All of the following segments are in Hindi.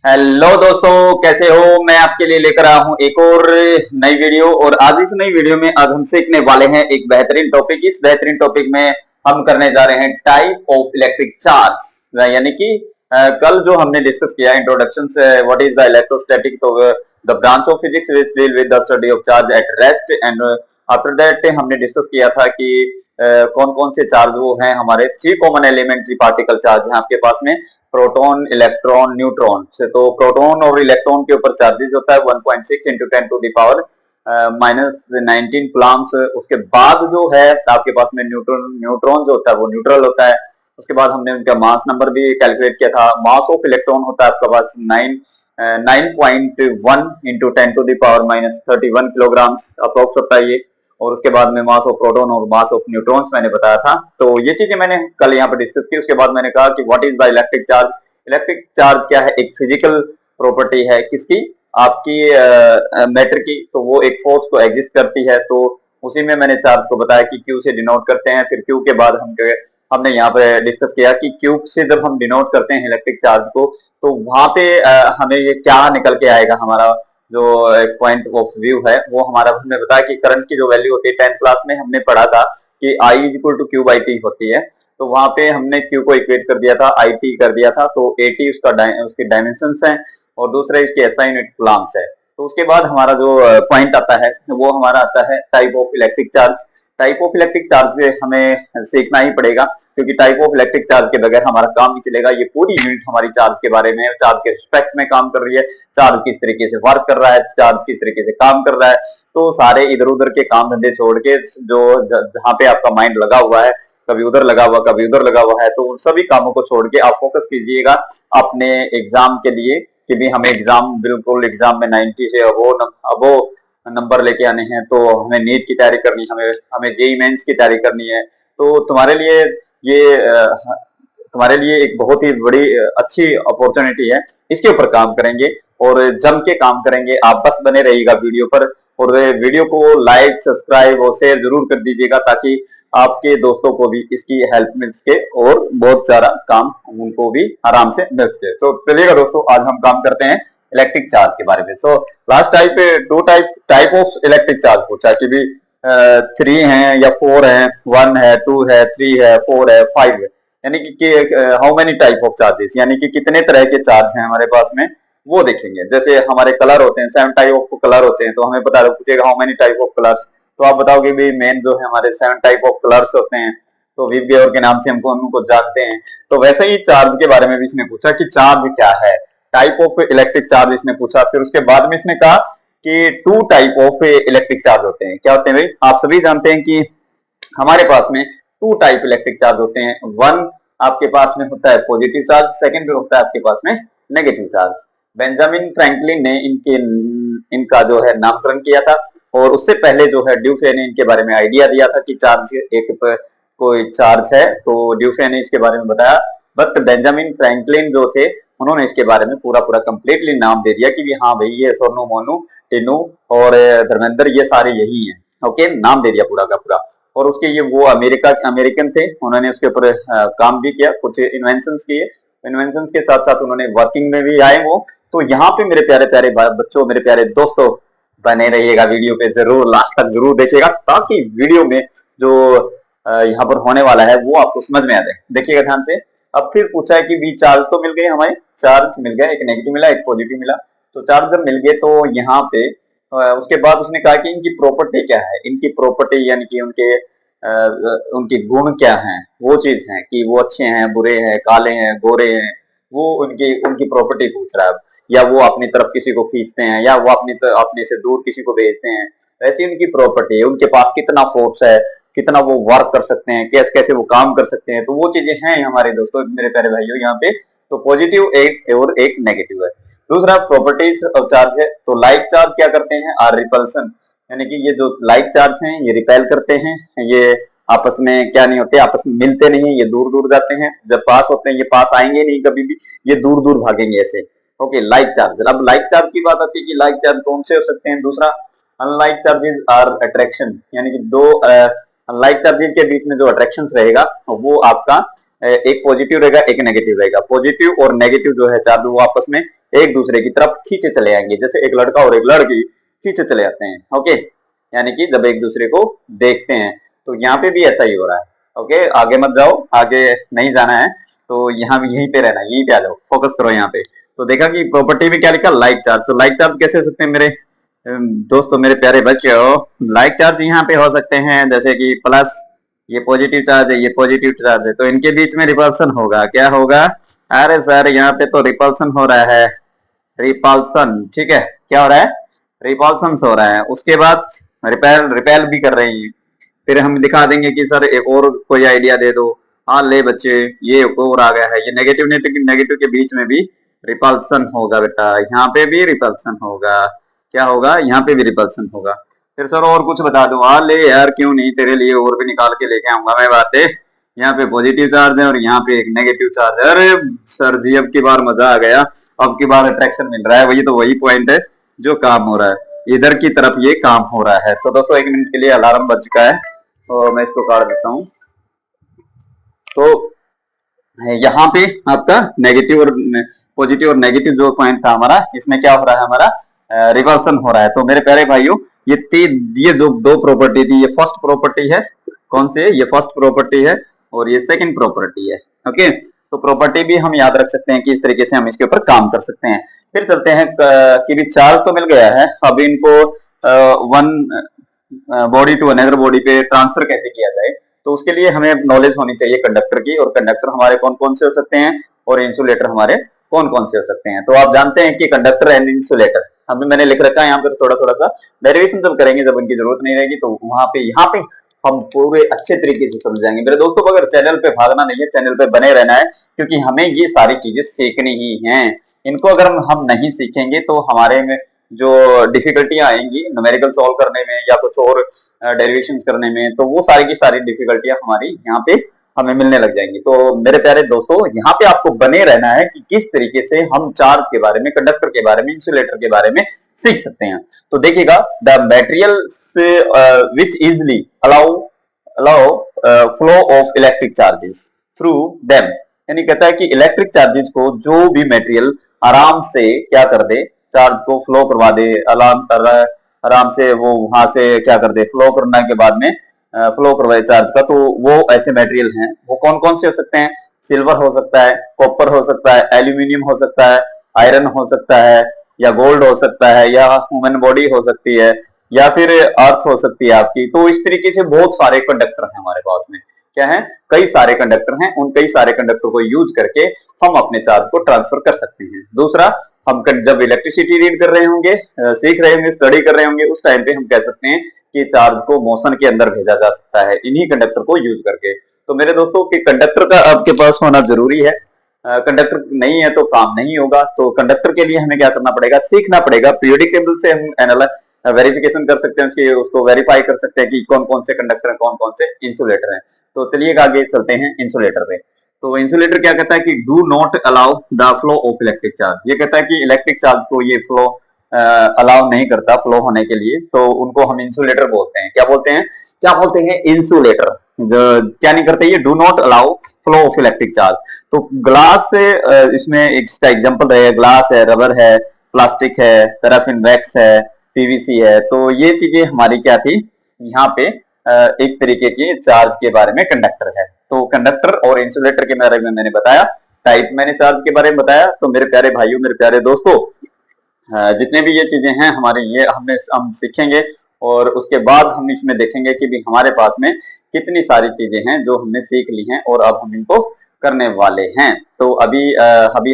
हेलो दोस्तों, कैसे हो। मैं आपके लिए लेकर आया हूं एक और नई वीडियो। और आज इस नई वीडियो में आज हम सीखने वाले हैं एक बेहतरीन टॉपिक। इस बेहतरीन टॉपिक में हम करने जा रहे हैं टाइप ऑफ इलेक्ट्रिक चार्ज। यानी कि कल जो हमने डिस्कस किया इंट्रोडक्शन से व्हाट इज द इलेक्ट्रोस्टैटिक, तो the branch of physics which deal with the study of charge at rest. And after that हमने डिस्कस किया था कि कौन कौन से चार्ज वो हैं हमारे three common elementary particle charge हैं आपके पास में, प्रोटॉन, इलेक्ट्रॉन, न्यूट्रॉन से। तो प्रोटॉन और इलेक्ट्रॉन के ऊपर चार्जेस होता है 1.6 into 10 to the power -19 coulombs. उसके बाद जो है आपके पास में न्यूट्रॉन न्यूट्रॉन जो होता है वो न्यूट्रल होता है। उसके बाद हमने उनका मास नंबर भी कैलकुलेट किया था। मास ऑफ इलेक्ट्रॉन होता है आपके पास 9.1 into 10 to the power -31 kilograms approx होता है ये। और उसके बाद में मास ऑफ प्रोटॉन और मास ऑफ न्यूट्रॉन्स मैंने बताया था। तो ये चीजें मैंने कल यहाँ पर डिस्कस की। उसके बाद मैंने कहा कि what is the electric charge. Electric charge क्या है, एक फिजिकल प्रॉपर्टी है किसकी, आपकी मैटर की। तो वो एक फोर्स को एग्जिस्ट करती है। तो उसी में मैंने चार्ज को बताया कि क्यू से डिनोट करते हैं। फिर क्यू के बाद हमने यहाँ पे डिस्कस किया कि क्यू से जब हम डिनोट करते हैं इलेक्ट्रिक चार्ज को, तो वहां पे हमें ये क्या निकल के आएगा। हमारा जो एक पॉइंट ऑफ व्यू है वो हमारा, हमने बताया कि करंट की जो वैल्यू होती है 10th क्लास में हमने पढ़ा था कि I is equal to Q by T होती है। तो वहां पे हमने क्यू को इक्वेट कर दिया था, आई टी कर दिया था। तो ए टी उसके डायमेंशन है और दूसरा इसके एसआई यूनिट कूलम्स है। तो उसके बाद हमारा जो पॉइंट आता है वो हमारा आता है type of electric charge. Type of electric charge हमें सीखना ही पड़ेगा, क्योंकि टाइप ऑफ इलेक्ट्रिक चार्ज के बगैर हमारा काम नहीं चलेगा। ये पूरी यूनिट हमारी चार्ज के बारे में, चार्ज के रिस्पेक्ट में काम कर रही है, चार्ज किस तरीके से वर्क कर रहा है, चार्ज किस तरीके से काम कर रहा है। तो सारे इधर उधर के काम धंधे छोड़ के जो जहां पे आपका माइंड लगा हुआ है, कभी उधर लगा हुआ कभी उधर लगा हुआ है, तो उन सभी कामों को छोड़ के आप फोकस कीजिएगा अपने एग्जाम के लिए कि भी हमें एग्जाम बिल्कुल एग्जाम में 90 से अबो नंबर लेके आने हैं। तो हमें नीट की तैयारी करनी, हमें हमें जेई मेंस की तैयारी करनी है। तो तुम्हारे लिए ये तुम्हारे लिए एक बहुत ही बड़ी अच्छी अपॉर्चुनिटी है। इसके ऊपर काम करेंगे और जम के काम करेंगे। आप बस बने रहिएगा वीडियो पर, और वीडियो को लाइक, सब्सक्राइब और शेयर जरूर कर दीजिएगा ताकि आपके दोस्तों को भी इसकी हेल्प मिल सके और बहुत सारा काम उनको भी आराम से मिल सके। तो चलिएगा दोस्तों, आज हम काम करते हैं इलेक्ट्रिक चार्ज के बारे में। So last type of electric charge पूछा कि भी 3 है या 4 है, 1 है, 2 है, 3 है, 4 है, 5 है। यानी कि how many type of charges, यानी कि कितने तरह के चार्ज हैं हमारे पास में, वो देखेंगे। जैसे हमारे कलर होते हैं, 7 टाइप ऑफ कलर होते हैं। तो हमें पता पूछेगा how many type of colours, तो आप बताओगे भी मेन जो है हमारे 7 टाइप ऑफ कलर्स होते हैं। तो विबग्योर के नाम से हमको उनको जानते हैं। तो वैसे ही चार्ज के बारे में भी इसने पूछा कि चार्ज क्या है, टाइप ऑफ इलेक्ट्रिक चार्ज इसने पूछा। फिर उसके बाद में इसने कहा कि 2 टाइप ऑफ इलेक्ट्रिक चार्ज होते हैं। क्या होते हैं भाई, आप सभी जानते हैं कि हमारे पास में 2 टाइप इलेक्ट्रिक चार्ज होते हैं। वन आपके पास में होता है पॉजिटिव चार्ज, सेकंड पे होता है आपके पास में नेगेटिव चार्ज। बेंजामिन फ्रैंकलिन ने इनका जो है नामकरण किया था, और उससे पहले जो है ड्यूफे ने इनके बारे में आइडिया दिया था कि चार्ज एक कोई चार्ज है। तो ड्यूफे ने इसके बारे में बताया, बट बेंजामिन फ्रैंकलिन जो थे उन्होंने इसके बारे में पूरा पूरा कंप्लीटली नाम दे दिया कि हाँ भाई ये सोनू, मोनू, टिनू और धर्मेंद्र ये सारे यही हैं। ओके, नाम दे दिया पूरा का पूरा। और उसके ये वो अमेरिकन थे, उन्होंने उसके ऊपर काम भी किया, कुछ इन्वेंशंस किए। इन्वेंशंस के साथ साथ उन्होंने वर्किंग में भी आए वो। तो यहाँ पे मेरे प्यारे प्यारे बच्चों, मेरे प्यारे दोस्तों, बने रहिएगा वीडियो पे, जरूर लास्ट तक जरूर देखिएगा ताकि वीडियो में जो यहाँ पर होने वाला है वो आपको समझ में आ जाए। देखिएगा ध्यान से। अब फिर पूछा है कि भी चार्ज तो मिल गए, हमारे चार्ज मिल गया, एक नेगेटिव मिला एक पॉजिटिव मिला। तो चार्ज जब मिल गए तो यहाँ पे उसके बाद उसने कहा कि इनकी प्रॉपर्टी क्या है। इनकी प्रॉपर्टी यानी कि उनके गुण क्या हैं, वो चीज है कि वो अच्छे हैं, बुरे हैं, काले हैं, गोरे हैं, वो उनकी उनकी प्रॉपर्टी पूछ रहा है। या वो अपनी तरफ किसी को खींचते हैं या वो अपने से दूर किसी को भेजते हैं, वैसी उनकी प्रॉपर्टी है। उनके पास कितना फोर्स है, कितना वो वर्क कर सकते हैं, कैसे कैसे वो काम कर सकते हैं। तो वो चीजें हैं हमारे दोस्तों, मेरे प्यारे भाइयों यहाँ पे। तो पॉजिटिव एक और एक नेगेटिव है। दूसरा प्रॉपर्टीज ऑफ चार्ज है। तो लाइक चार्ज क्या करते हैं, आर रिपल्सन, यानी कि ये जो लाइक चार्ज हैं ये रिपेल करते हैं। ये आपस में क्या नहीं होते, आपस में मिलते नहीं है, ये दूर दूर जाते हैं। जब पास होते हैं ये पास आएंगे नहीं कभी भी, ये दूर दूर भागेंगे ऐसे। Okay, like charge. अब लाइक चार्ज की बात आती है कि लाइक चार्ज कौन से हो सकते हैं। दूसरा, अनलाइक चार्जेस आर अट्रैक्शन, यानी कि दो अनलाइक चार्जेस के बीच में जो अट्रैक्शन रहेगा वो आपका एक पॉजिटिव रहेगा एक नेगेटिव रहेगा। पॉजिटिव और नेगेटिव जो है चार्ज वो आपस में एक दूसरे की तरफ खींचे चले आएंगे, जैसे एक लड़का और एक लड़की खींचे चले आते हैं। ओके, यानी कि जब एक दूसरे को देखते हैं, तो यहाँ पे भी ऐसा ही हो रहा है। ओके, आगे मत जाओ, आगे नहीं जाना है, तो यहाँ भी यहीं पे रहना है, यहीं पे आ जाओ, फोकस करो यहाँ पे। तो देखा कि प्रॉपर्टी में क्या लिखा, लाइक चार्ज। तो लाइक चार्ज कैसे हो सकते हैं मेरे दोस्तों, मेरे प्यारे बच्चों? लाइक चार्ज यहाँ पे हो सकते हैं जैसे कि प्लस, ये पॉजिटिव चार्ज है, ये पॉजिटिव चार्ज है, तो इनके बीच में रिपल्सन होगा। क्या होगा? अरे सर यहाँ पे तो रिपल्सन हो रहा है, रिपल्सन, ठीक है, क्या हो रहा है? रिपल्सन हो रहा है। उसके बाद रिपेल रिपेल भी कर रहे हैं। फिर हम दिखा देंगे कि सर एक और कोई आइडिया दे दो। हाँ ले बच्चे, ये एक और आ गया है, ये नेगेटिव नेगेटिव के बीच में भी रिपल्सन होगा बेटा, यहाँ पे भी रिपल्सन होगा। क्या होगा? यहाँ पे भी रिपल्सन होगा। फिर सर और कुछ बता दो। हाँ ले यार, क्यों नहीं, तेरे लिए और भी निकाल के लेके आऊंगा मैं बातें। यहाँ पे पॉजिटिव चार्ज है और यहाँ पे एक नेगेटिव चार्ज है। अरे सर जी, अब की बार मजा आ गया, अब की बार अट्रैक्शन मिल रहा है। वही तो वही पॉइंट है जो काम हो रहा है, इधर की तरफ ये काम हो रहा है। तो दोस्तों 1 मिनट के लिए अलार्म बज चुका है, तो मैं इसको काट देता हूँ। तो यहाँ पे आपका नेगेटिव और पॉजिटिव और नेगेटिव जो पॉइंट था हमारा, इसमें क्या हो रहा है, हमारा रिवल्सन हो रहा है। तो मेरे प्यारे भाइयों, ये जो दो प्रॉपर्टी थी, ये फर्स्ट प्रॉपर्टी है। कौन सी है? ये फर्स्ट प्रॉपर्टी है और ये सेकंड प्रॉपर्टी है। ओके, तो प्रॉपर्टी भी हम याद रख सकते हैं कि इस तरीके से हम इसके ऊपर काम कर सकते हैं। फिर चलते हैं कि भी चार्ज तो मिल गया है, अब इनको one body to another body पे ट्रांसफर कैसे किया जाए, तो उसके लिए हमें नॉलेज होनी चाहिए कंडक्टर की। और कंडक्टर हमारे कौन कौन से हो सकते हैं और इंसुलेटर हमारे कौन कौन से हो सकते हैं। तो आप जानते हैं कि कंडक्टर एंड इंसुलेटर, हमें मैंने लिख रखा है यहाँ पर थोड़ा थोड़ा सा। डेरिवेशन जब करेंगे, जब उनकी जरूरत नहीं रहेगी, तो वहां पे यहाँ पे हम पूरे अच्छे तरीके से समझाएंगे। मेरे दोस्तों को अगर चैनल पे भागना नहीं है, चैनल पे बने रहना है, क्योंकि हमें ये सारी चीजें सीखनी ही हैं। इनको अगर हम नहीं सीखेंगे तो हमारे में जो डिफिकल्टियां आएंगी न्यूमेरिकल सॉल्व करने में या कुछ और डेरिवेशन करने में, तो वो सारी की सारी डिफिकल्टियां हमारी यहाँ पे हमें मिलने लग जाएंगी। तो मेरे प्यारे दोस्तों, यहाँ पे आपको बने रहना है कि किस तरीके से हम चार्ज के बारे में, कंडक्टर के बारे में, इंसुलेटर के बारे में सीख सकते हैं। तो देखिएगा, the materials which easily allow allow flow of electric charges through them, यानी कहता है कि इलेक्ट्रिक चार्जेस को जो भी मटेरियल आराम से क्या कर दे, चार्ज को फ्लो करवा दे, आराम से वो वहां से क्या कर दे, फ्लो करने के बाद में फ्लो करवाए चार्ज का, तो वो ऐसे मटेरियल हैं। वो कौन कौन से हो सकते हैं? सिल्वर हो सकता है, कॉपर हो सकता है, एल्यूमिनियम हो सकता है, आयरन हो सकता है, या गोल्ड हो सकता है, या ह्यूमन बॉडी हो सकती है, या फिर अर्थ हो सकती है आपकी। तो इस तरीके से बहुत सारे कंडक्टर हैं हमारे पास में। क्या है? कई सारे कंडक्टर हैं। उन कई सारे कंडक्टर को यूज करके हम अपने चार्ज को ट्रांसफर कर सकते हैं। दूसरा, हम जब इलेक्ट्रिसिटी रीड कर रहे होंगे, सीख रहे होंगे, स्टडी कर रहे होंगे, उस टाइम पे हम कह सकते हैं कि चार्ज को मोशन के अंदर भेजा जा सकता है इन्हीं कंडक्टर को यूज करके। तो मेरे दोस्तों, कि कंडक्टर का आपके पास होना जरूरी है। कंडक्टर नहीं है तो काम नहीं होगा। तो कंडक्टर के लिए हमें क्या करना पड़ेगा? सीखना पड़ेगा। पीरियोडिक टेबल से हम वेरिफिकेशन कर सकते हैं, उसकी उसको वेरीफाई कर सकते हैं कि कौन कौन से कंडक्टर है, कौन कौन से इंसुलेटर है। तो चलिए आगे चलते हैं इंसुलेटर पे। तो इंसुलेटर क्या कहता है कि do not allow the flow of electric charge. ये कहता है कि इलेक्ट्रिक चार्ज को ये फ्लो अलाउ नहीं करता फ्लो होने के लिए, तो उनको हम इंसुलेटर बोलते हैं। क्या बोलते हैं? क्या बोलते हैं? इंसुलेटर। क्या नहीं करते ये? Do not allow flow of electric charge. तो ग्लास से इसमें एक इसका एग्जांपल है, ग्लास है, रबर है, प्लास्टिक है, पैराफिन वैक्स है, पीवीसी है। तो ये चीजें हमारी क्या थी यहाँ पे? एक तरीके की चार्ज के बारे में कंडक्टर है। तो कंडक्टर और इंसुलेटर के बारे में मैंने बताया, टाइप मैंने चार्ज के बारे में बताया। तो मेरे प्यारे भाइयों, मेरे प्यारे दोस्तों, जितने भी ये चीजें हैं हमारे, ये हम सीखेंगे और उसके बाद हम इसमें देखेंगे कि भी हमारे पास में कितनी सारी चीजें हैं जो हमने सीख ली हैं और अब हम इनको करने वाले हैं। तो अभी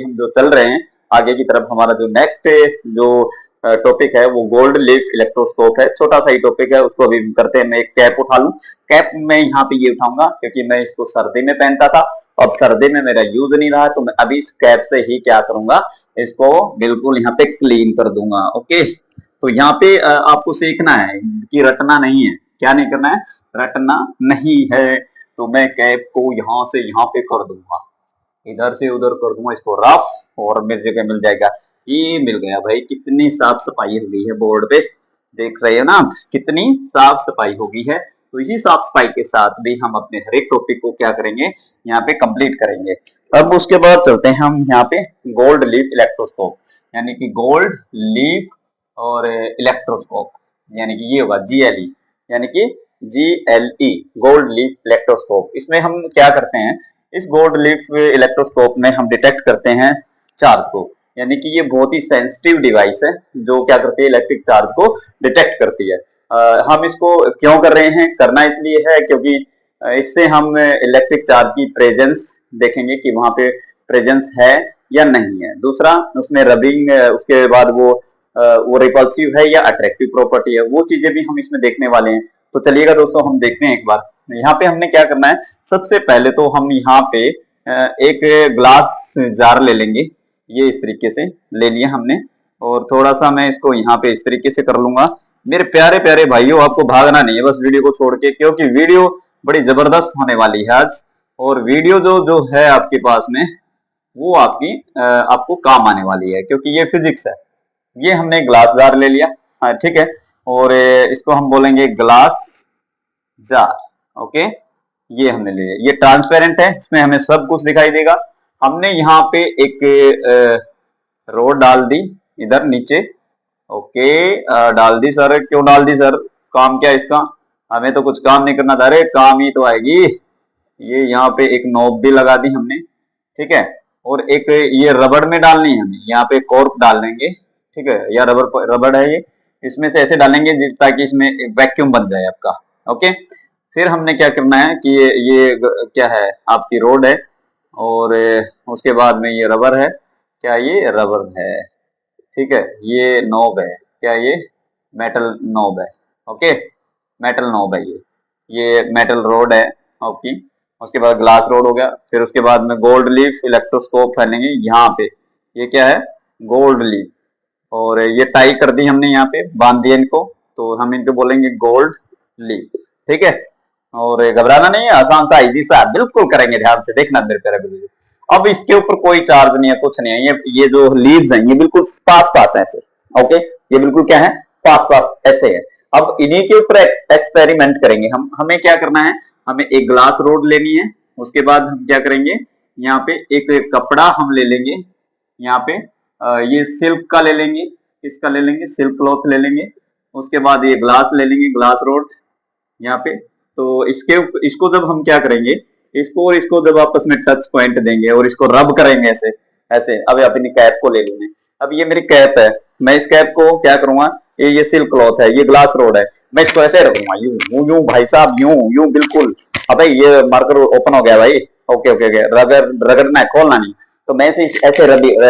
हम जो चल रहे हैं आगे की तरफ, हमारा जो नेक्स्ट जो टॉपिक है वो गोल्ड लीफ इलेक्ट्रोस्कोप है। छोटा सा ही टॉपिक है, उसको अभी करते हैं। मैं एक कैप उठा लूं। कैप मैं यहाँ पे ये उठाऊंगा क्योंकि मैं इसको सर्दी में पहनता था, अब सर्दी में मेरा यूज नहीं रहा, तो मैं अभी इस कैप से ही क्या करूंगा, इसको बिल्कुल यहाँ पे क्लीन कर दूंगा। ओके, तो यहाँ पे आपको सीखना है कि रटना नहीं है। क्या नहीं करना है? रटना नहीं है। तो मैं कैप को यहाँ से यहाँ पे कर दूंगा, इधर से उधर कर दूंगा इसको रफ, और मेरी जगह मिल जाएगा। ये मिल गया भाई। कितनी साफ सफाई हो गई है बोर्ड पे, देख रहे हो ना, कितनी साफ सफाई हो गई है। तो इसी साफ सफाई के साथ भी हम अपने हर एक टॉपिक को क्या करेंगे, यहाँ पे कंप्लीट करेंगे। अब उसके बाद चलते हैं हम यहाँ पे गोल्ड लीफ इलेक्ट्रोस्कोप, यानी कि गोल्ड लीफ और इलेक्ट्रोस्कोप, यानी कि ये होगा GLE, यानी कि GLE गोल्ड लीफ इलेक्ट्रोस्कोप। इसमें हम क्या करते हैं, इस गोल्ड लीफ इलेक्ट्रोस्कोप में हम डिटेक्ट करते हैं चार्ज को, यानी कि ये बहुत ही सेंसिटिव डिवाइस है जो क्या करती है, इलेक्ट्रिक चार्ज को डिटेक्ट करती है। हम इसको क्यों कर रहे हैं, करना इसलिए है क्योंकि इससे हम इलेक्ट्रिक चार्ज की प्रेजेंस देखेंगे कि वहां पे प्रेजेंस है या नहीं है। दूसरा, उसमें रबिंग, उसके बाद वो रिपल्सिव है या अट्रैक्टिव प्रॉपर्टी है, वो चीजें भी हम इसमें देखने वाले हैं। तो चलिएगा दोस्तों, हम देखते हैं एक बार। यहाँ पे हमने क्या करना है, सबसे पहले तो हम यहाँ पे एक ग्लास जार ले लेंगे, ये इस तरीके से ले लिया हमने, और थोड़ा सा मैं इसको यहाँ पे इस तरीके से कर लूंगा। मेरे प्यारे प्यारे भाइयों, आपको भागना नहीं है बस वीडियो को छोड़ के, क्योंकि वीडियो बड़ी जबरदस्त होने वाली है आज, और वीडियो जो है आपके पास में वो आपको काम आने वाली है, क्योंकि ये फिजिक्स है। ये हमने ग्लास जार ले लिया, हाँ ठीक है, और इसको हम बोलेंगे ग्लास जार, ओके। ये हमने ले लिया, ये ट्रांसपेरेंट है, इसमें हमें सब कुछ दिखाई देगा। हमने यहाँ पे एक रोड डाल दी इधर नीचे, ओके, डाल दी सर। क्यों डाल दी सर, काम क्या इसका, हमें तो कुछ काम नहीं करना था। अरे काम ही तो आएगी। ये यहाँ पे एक नॉब भी लगा दी हमने, ठीक है, और एक ये रबड़ में डालनी है हमें, यहाँ पे कॉर्क डाल देंगे, ठीक है, या रबड़ है ये, इसमें से ऐसे डालेंगे ताकि इसमें वैक्यूम बन जाए आपका, ओके। फिर हमने क्या करना है कि ये क्या है, आपकी रोड है, और उसके बाद में ये रबर है, क्या ये रबर है, ठीक है, ये नॉब है, क्या ये मेटल नॉब है, ओके, मेटल नॉब है ये मेटल रोड है, ओके। उसके बाद ग्लास रोड हो गया। फिर उसके बाद में गोल्ड लीफ इलेक्ट्रोस्कोप फैलेंगे यहाँ पे, ये क्या है, गोल्ड लीफ, और ये टाई कर दी हमने, यहाँ पे बांध दिया इनको, तो हम इनको बोलेंगे गोल्ड लीफ, ठीक है। और घबराना नहीं है, आसान सा इजी सा, बिल्कुल करेंगे, ध्यान से देखना मेरे प्यारे बच्चों। अब इसके ऊपर कोई चार्ज नहीं है, कुछ नहीं है, ये जो लीव्स हैं ये बिल्कुल पास पास ऐसे, ओके, ये बिल्कुल क्या है, पास पास ऐसे है। अब इन्हीं के ऊपर एक्सपेरिमेंट करेंगे हम। हमें क्या करना है, हमें एक ग्लास रोड लेनी है, उसके बाद हम क्या करेंगे, यहाँ पे एक कपड़ा हम ले लेंगे, यहाँ पे ये सिल्क का ले लेंगे, किसका ले लेंगे, सिल्क क्लॉथ ले लेंगे। उसके बाद ये ग्लास ले लेंगे, ग्लास रोड यहाँ पे। तो इसको जब हम क्या करेंगे, इसको और इसको जब आपस में टच पॉइंट देंगे और इसको रब करेंगे ऐसे ऐसे। अब अपनी कैप को ले लूंगे, अब ये मेरी कैप है, मैं इस कैप को क्या करूंगा, ये सिल्क क्लॉथ है, ये ग्लास रोड है, मैं इसको ऐसे रखूंगा, यूं यूं यूं भाई साहब, यूं यूं बिल्कुल। अब भाई ये मार्कर ओपन हो गया भाई, ओके ओके ओके, रगड़ना है, खोलना नहीं। तो मैं ऐसे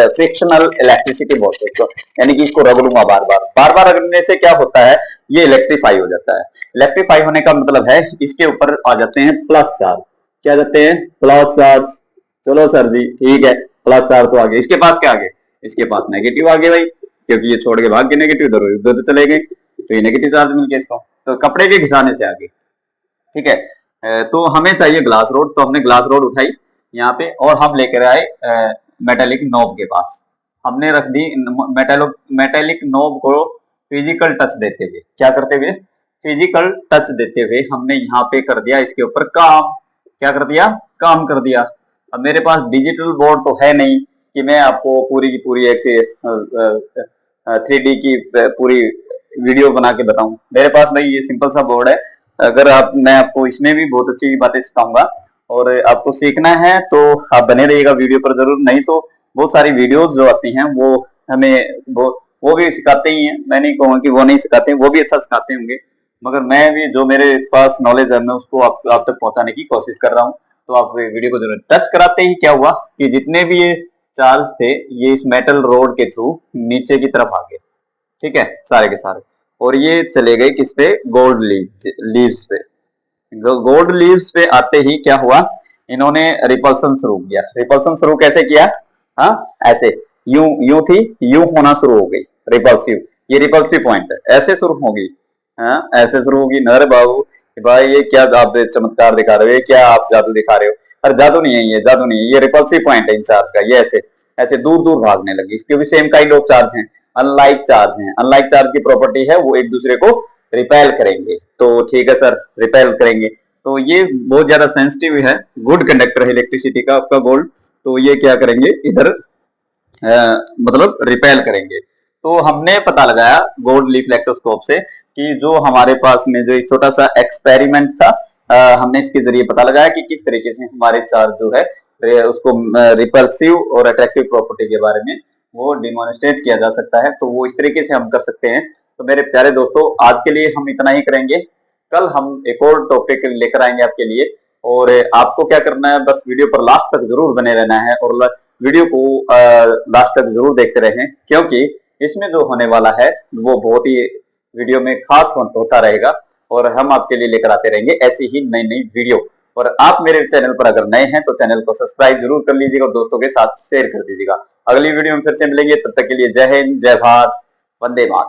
फ्रिक्शनल इलेक्ट्रिसिटी बोलते हैं इसको, यानी कि इसको रगड़ूंगा बार बार रगड़ने से क्या होता है, ये इलेक्ट्रीफाई हो जाता है। इलेक्ट्रीफाई होने का मतलब है इसके ऊपर आ जाते हैं प्लस चार्ज, क्या जाते हैं, प्लस चार्ज। चलो सर जी ठीक है, प्लस चार्ज तो आगे, इसके पास क्या आगे, इसके पास नेगेटिव आगे भाई, क्योंकि ये छोड़ के भाग के नेगेटिव उधर चले गए, तो ये नेगेटिव चार्ज मिल गया इसको, तो कपड़े के घिसाने से आगे, ठीक है। तो हमें चाहिए ग्लास रोड, तो हमने ग्लास रोड उठाई यहाँ पे, और हम लेकर आए मेटेलिक नॉब के पास, हमने रख दी मेटेलिक नॉब को फिजिकल टच देते हुए, क्या करते हुए, फिजिकल टच देते हुए हमने यहाँ पे कर दिया इसके ऊपर काम, क्या कर दिया, काम कर दिया। अब मेरे पास डिजिटल बोर्ड तो है नहीं कि मैं आपको पूरी की पूरी एक 3D की पूरी वीडियो बना के बताऊं। मेरे पास भाई ये सिंपल सा बोर्ड है, अगर मैं आपको इसमें भी बहुत अच्छी बातें सिखाऊंगा, और आपको सीखना है तो आप बने रहिएगा वीडियो पर जरूर, नहीं तो बहुत सारी वीडियोस जो आती हैं वो हमें वो भी सिखाते ही हैं, मैं नहीं कहूँगा कि वो नहीं सिखाते, वो भी अच्छा सिखाते होंगे, मगर मैं भी जो मेरे पास नॉलेज है मैं उसको आप तक पहुंचाने की कोशिश कर रहा हूँ। तो आप वीडियो को जरूर टच कराते ही क्या हुआ कि जितने भी ये चार्ज थे ये इस मेटल रोड के थ्रू नीचे की तरफ आ गए, ठीक है, सारे के सारे, और ये चले गए किस पे, गोल्ड लीव्स पे। गोल्ड लीव्स पे आते ही क्या हुआ, इन्होंने रिपल्सन शुरू किया। रिपल्सन शुरू कैसे किया, हाँ ऐसे, यूं यूं थी, यूं होना शुरू हो गई, रिपल्सिव, ये रिपल्सिव पॉइंट है, ऐसे शुरू होगी, हाँ ऐसे शुरू होगी। नर बाबू भाई ये क्या आप चमत्कार दिखा रहे हो, ये क्या आप जादू दिखा रहे हो, पर जादू नहीं है, ये जादू नहीं है, ये रिपल्सिव पॉइंट है इन चार्ज का, ये ऐसे ऐसे दूर दूर भागने लगी। इसके भी सेम काइंड ऑफ चार्ज हैं, अनलाइक चार्ज हैं, अनलाइक चार्ज की प्रॉपर्टी है वो एक दूसरे को रिपेल करेंगे। तो ठीक है सर, रिपेल करेंगे तो ये बहुत ज्यादा सेंसिटिव है, गुड कंडक्टर है इलेक्ट्रिसिटी का आपका गोल्ड। तो ये क्या करेंगे इधर मतलब रिपेल करेंगे। तो हमने पता लगाया गोल्ड लीफ इलेक्ट्रोस्कोप से कि जो हमारे पास में जो एक छोटा सा एक्सपेरिमेंट था, हमने इसके जरिए पता लगाया कि किस तरीके से हमारे चार्ज जो है उसको रिपल्सिव और अट्रैक्टिव प्रॉपर्टी के बारे में वो डिमोन्स्ट्रेट किया जा सकता है। तो वो इस तरीके से हम कर सकते हैं। तो मेरे प्यारे दोस्तों, आज के लिए हम इतना ही करेंगे। कल हम एक और टॉपिक लेकर आएंगे आपके लिए। और आपको क्या करना है, बस वीडियो पर लास्ट तक जरूर बने रहना है और वीडियो को लास्ट तक जरूर देखते रहें, क्योंकि इसमें जो होने वाला है वो बहुत ही वीडियो में खास होता रहेगा। और हम आपके लिए लेकर आते रहेंगे ऐसी ही नई नई वीडियो। और आप मेरे चैनल पर अगर नए हैं तो चैनल को सब्सक्राइब जरूर कर लीजिएगा और दोस्तों के साथ शेयर कर दीजिएगा। अगली वीडियो में फिर से मिलेंगे, तब तक के लिए जय हिंद, जय भारत, वंदे मातरम।